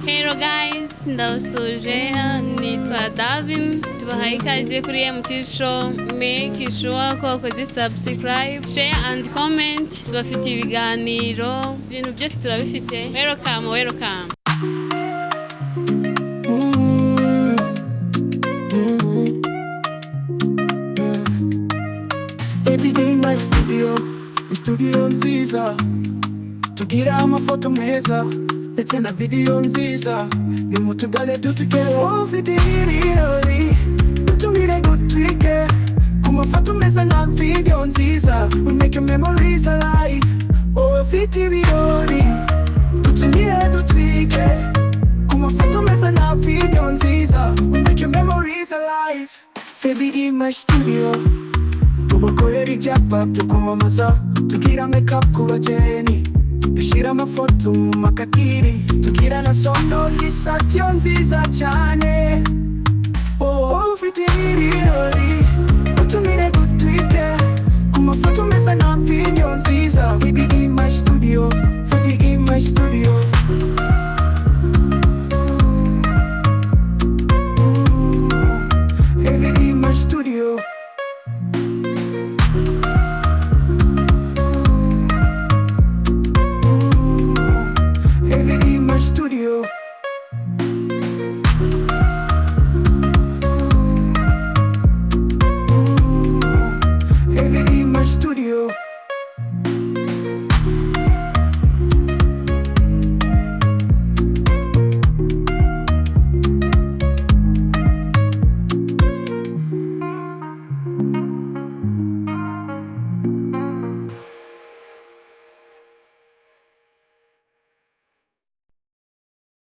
Hello guys, ndabasuje nitwa Davin, tubahaye ikaze kuri MT show. Make sure ko wakoze subscribe, share and comment. Tubafite ibiganiro, ibintu byose turabifite. Welcome. Every day in my studio nziza, tugira amafoto meza ndetse na video nziza, nimutugane dutuke ufite ibirori, dutumire gutwike ku mafoto meza na video nziza, we make your memories alive. Ufite ibirori, dutumire dutwike ku mafoto meza na video nziza, we make your memories alive. Baby in my studio, tubakorera ibyapa byo kwamamaza, tugira makeup ku bageni, dushyira amafoto mu makadiri, tugira na sono y'isatyo nziza cyane. Ufite ibirori, utumire gutwite ku mafoto meza na video nziza. Baby in my studio, baby in my studio.